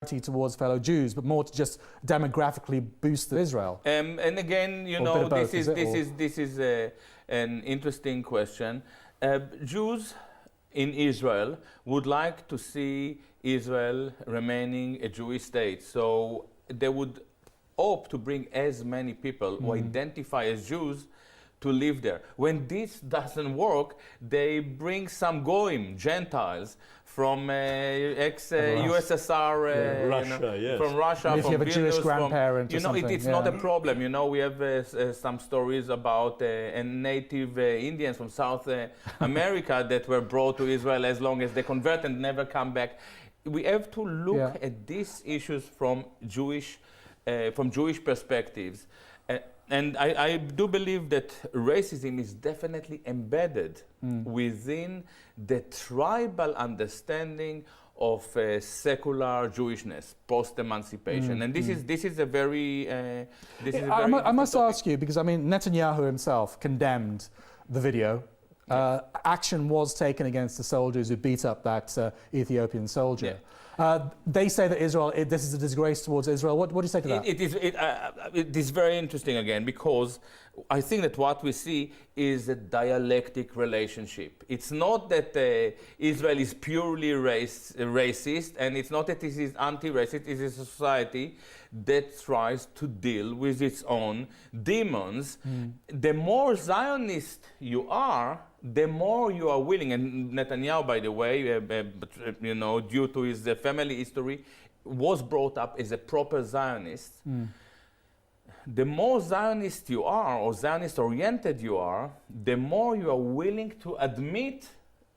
towards fellow Jews, but more to just demographically boost Israel? And again, you know, this is an interesting question. Jews in Israel would like to see Israel remaining a Jewish state, so they would hope to bring as many people who identify as Jews to live there. When this doesn't work, they bring some goyim, Gentiles, from ex-USSR, Russia, yes. from Russia, and if from you have a Jewish Vilnius, grandparent, you know, it's not a problem. You know, we have some stories about native Indians from South America that were brought to Israel as long as they convert and never come back. We have to look at these issues from Jewish perspectives. And I do believe that racism is definitely embedded within the tribal understanding of secular Jewishness, post-emancipation. And this is a very... I must ask you, because I mean, Netanyahu himself condemned the video. Action was taken against the soldiers who beat up that Ethiopian soldier. They say that this is a disgrace towards Israel. What do you say to that? It is very interesting again, because I think that what we see is a dialectic relationship. It's not that Israel is purely racist, and it's not that it is anti-racist. It is a society that tries to deal with its own demons. The more Zionist you are, the more you are willing, and Netanyahu, by the way, you know, due to his family history, was brought up as a proper Zionist. The more Zionist you are, or Zionist-oriented you are, the more you are willing to admit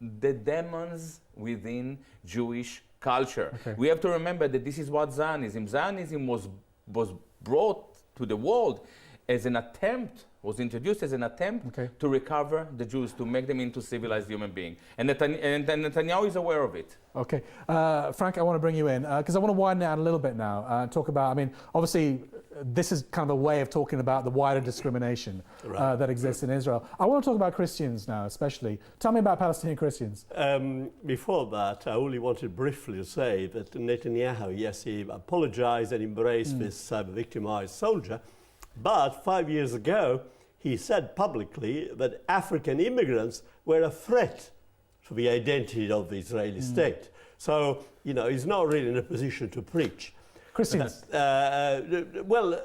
the demons within Jewish culture. We have to remember that this is what Zionism was brought to the world as an attempt, was introduced as an attempt to recover the Jews, to make them into civilized human beings. And Netanyahu is aware of it. Okay. Frank, I want to bring you in, because I want to widen it out a little bit now, talk about, I mean, obviously, this is kind of a way of talking about the wider discrimination that exists in Israel. I want to talk about Christians now, especially. Tell me about Palestinian Christians. Before that, I only wanted briefly to say that Netanyahu, yes, he apologized and embraced this victimized soldier, but 5 years ago, he said publicly that African immigrants were a threat to the identity of the Israeli state. So, you know, he's not really in a position to preach. Christians? Well,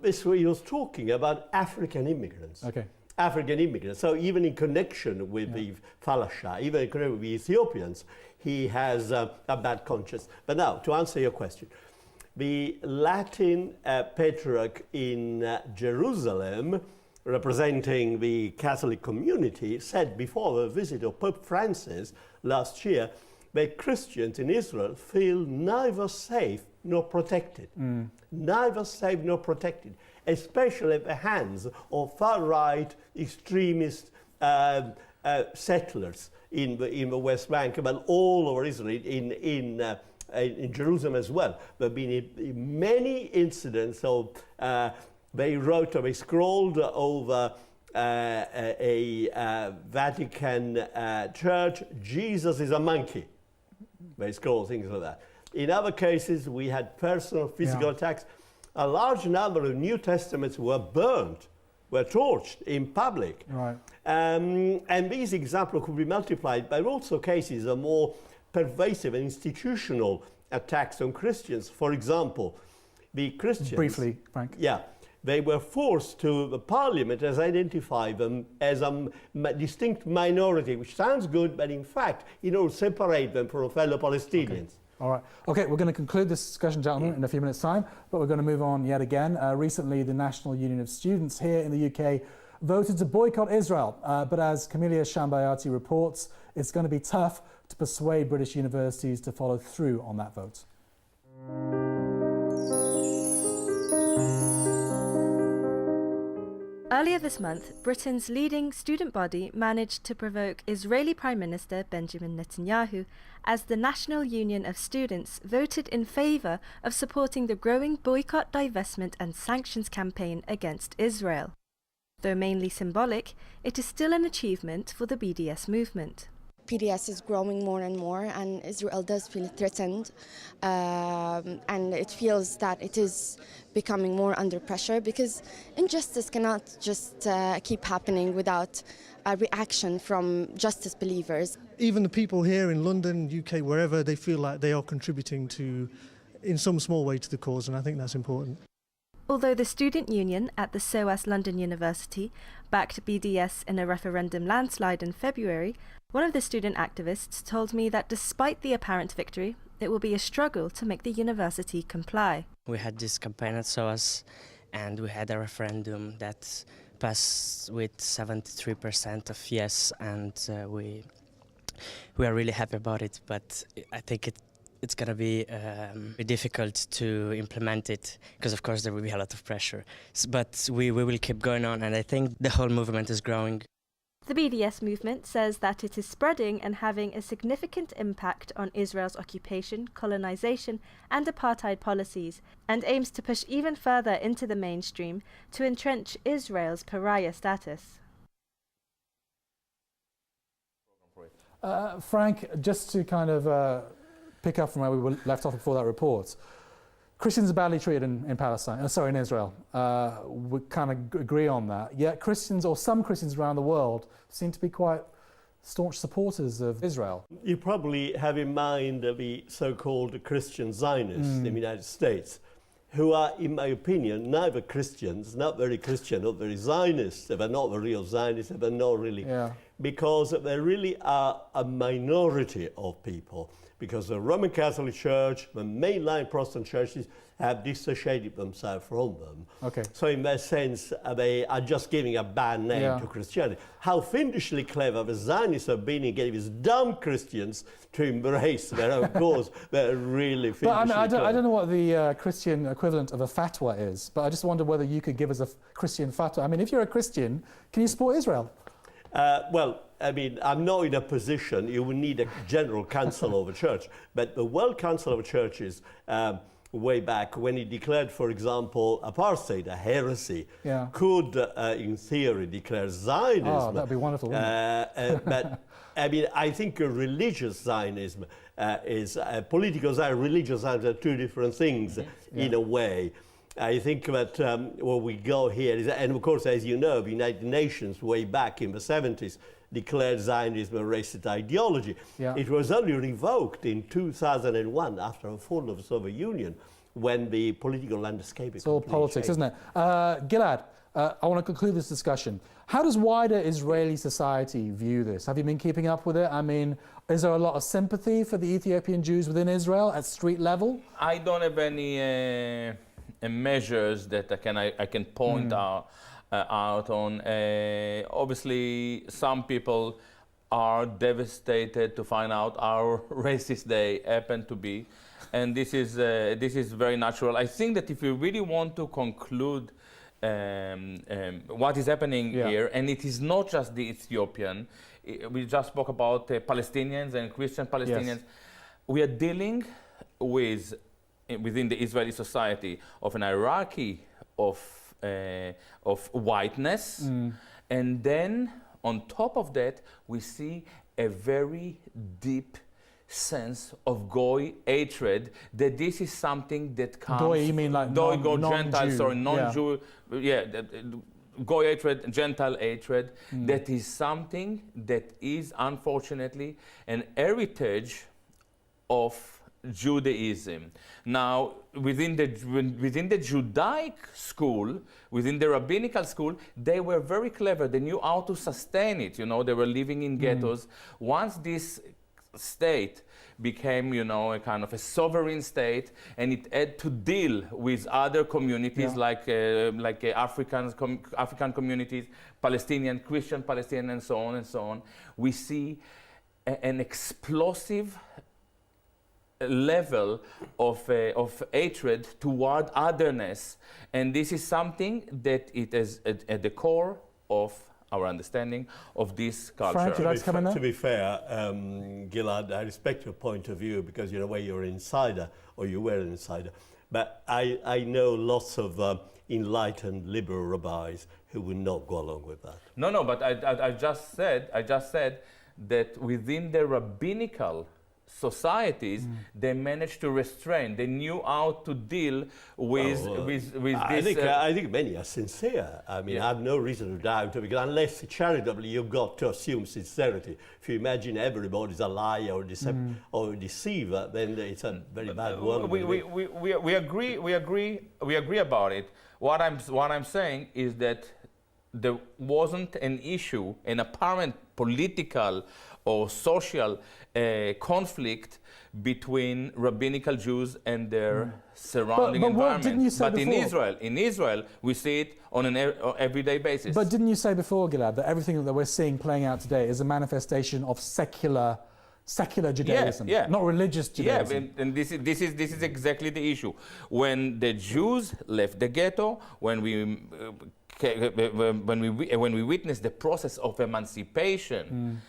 he was talking about African immigrants. African immigrants. So even in connection with the Falasha, even in connection with the Ethiopians, he has a bad conscience. But now, to answer your question, the Latin patriarch in Jerusalem, representing the Catholic community, said before the visit of Pope Francis last year that Christians in Israel feel neither safe nor protected. Neither safe nor protected, especially at the hands of far-right extremist settlers in the West Bank, but all over Israel, in Jerusalem as well. There have been many incidents of, they scrolled over a Vatican church, Jesus is a monkey. They scroll things like that. In other cases, we had personal physical attacks. A large number of New Testaments were burnt, were torched in public. And these examples could be multiplied, but also cases of more pervasive and institutional attacks on Christians. For example, the Christians... Briefly, Frank. They were forced to, the parliament has identified them as a distinct minority, which sounds good, but in fact, you know, separate them from fellow Palestinians. All right. Okay, we're going to conclude this discussion, gentlemen, in a few minutes' time, but we're going to move on yet again. Recently, the National Union of Students here in the UK voted to boycott Israel, but as Camelia Shambayati reports, it's going to be tough to persuade British universities to follow through on that vote. Earlier this month, Britain's leading student body managed to provoke Israeli Prime Minister Benjamin Netanyahu as the National Union of Students voted in favour of supporting the growing boycott, divestment and sanctions campaign against Israel. Though mainly symbolic, it is still an achievement for the BDS movement. PDS is growing more and more, and Israel does feel threatened, and it feels that it is becoming more under pressure, because injustice cannot just keep happening without a reaction from justice believers. Even the people here in London, UK, wherever, they feel like they are contributing to, in some small way, to the cause, and I think that's important. Although the student union at the SOAS London University backed BDS in a referendum landslide in February, one of the student activists told me that despite the apparent victory, it will be a struggle to make the university comply. We had this campaign at SOAS and we had a referendum that passed with 73% of yes, and we are really happy about it, but I think it's going to be difficult to implement it because, of course, there will be a lot of pressure. But we will keep going on, and I think the whole movement is growing. The BDS movement says that it is spreading and having a significant impact on Israel's occupation, colonization, and apartheid policies, and aims to push even further into the mainstream to entrench Israel's pariah status. Frank, just to kind of pick up from where we were left off before that report, Christians are badly treated in Palestine, in Israel. We kind of agree on that. Yet Christians, or some Christians around the world, seem to be quite staunch supporters of Israel. You probably have in mind the so-called Christian Zionists in the United States, who are, in my opinion, neither Christians, not very Christian, not very Zionists. They're not the real Zionists, they're not really, because they really are a minority of people. Because the Roman Catholic Church, the mainline Protestant churches have dissociated themselves from them. Okay. So in that sense, they are just giving a bad name to Christianity. How fiendishly clever the Zionists have been in getting these dumb Christians to embrace their own cause. They're really fiendishly I clever. don't know what the Christian equivalent of a fatwa is, but I just wondered whether you could give us a Christian fatwa. I mean, if you're a Christian, can you support Israel? Well, I mean, I'm not in a position, you would need a general council of a church, but the World Council of Churches, way back when it declared, for example, apartheid, a heresy, could, in theory, declare Zionism. Oh, that'd be wonderful, wouldn't it? But, I mean, I think religious Zionism is, political Zionism, religious Zionism are two different things in a way. I think that what we go here is, and of course, as you know, the United Nations, way back in the 70s, declared Zionism a racist ideology. It was only revoked in 2001 after the fall of the Soviet Union, when the political landscape is all politics, isn't it? Gilad, I want to conclude this discussion. How does wider Israeli society view this? Have you been keeping up with it? I mean, is there a lot of sympathy for the Ethiopian Jews within Israel at street level? I don't have any measures that I can point out on. Obviously, some people are devastated to find out how racist they happen to be, and this is very natural. I think that if you really want to conclude what is happening here, and it is not just the Ethiopian, we just spoke about Palestinians and Christian Palestinians. We are dealing with within the Israeli society of an hierarchy of whiteness, and then on top of that we see a very deep sense of goy hatred, that this is something that comes... Goy, you mean like Gentile, sorry, non-Jew, goy hatred, Gentile hatred, that is something that is unfortunately an heritage of Judaism. Now, within the Judaic school, within the rabbinical school, they were very clever. They knew how to sustain it. You know, they were living in ghettos. Once this state became, you know, a kind of a sovereign state, and it had to deal with other communities like African communities, Palestinian, Christian Palestinian, and so on. We see an explosive level of hatred toward otherness, and this is something that it is at the core of our understanding of this culture. Frank, you'd like to come in there? To be fair, Gilad, I respect your point of view because in a way you're an insider, or you were an insider, but I know lots of enlightened liberal rabbis who would not go along with that. No, but I just said that within the rabbinical societies, they managed to restrain. They knew how to deal with this. I think many are sincere. I mean, I have no reason to doubt it, because unless charitably you've got to assume sincerity. If you imagine everybody's a liar or a deceiver, then it's a very bad world. We agree about it. What I'm saying is that there wasn't an issue, an apparent political or social conflict between rabbinical Jews and their surrounding environment. Didn't you say but before? in Israel, we see it on an everyday basis. But didn't you say before, Gilad, that everything that we're seeing playing out today is a manifestation of secular Judaism, not religious Judaism? Yeah, and this is exactly the issue. When the Jews left the ghetto, when we witness the process of emancipation,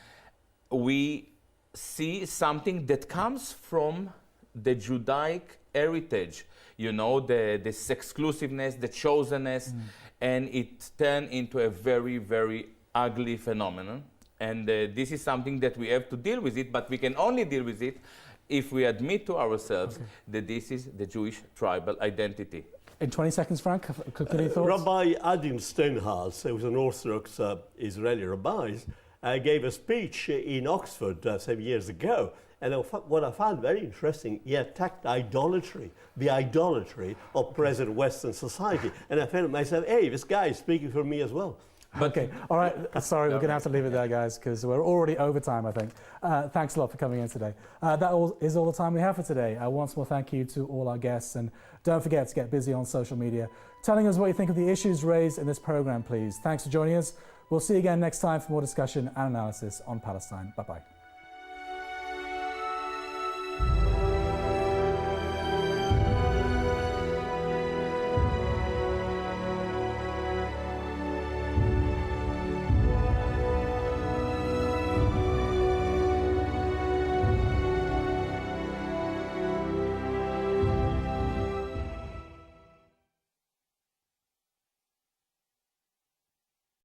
we see something that comes from the Judaic heritage, you know, this exclusiveness, the chosenness, and it turned into a very, very ugly phenomenon. And this is something that we have to deal with it, but we can only deal with it if we admit to ourselves that this is the Jewish tribal identity. In 20 seconds, Frank, any thoughts? Rabbi Adim Steinhals, who was an Orthodox Israeli rabbi, gave a speech in Oxford some years ago. And what I found very interesting, he attacked idolatry, the idolatry of present Western society. And I felt myself, hey, this guy is speaking for me as well. Okay, all right. Sorry, we're going to have to leave it there, guys, because we're already over time, I think. Thanks a lot for coming in today. That is all the time we have for today. Once more, thank you to all our guests. And don't forget to get busy on social media, telling us what you think of the issues raised in this program, please. Thanks for joining us. We'll see you again next time for more discussion and analysis on Palestine. Bye-bye.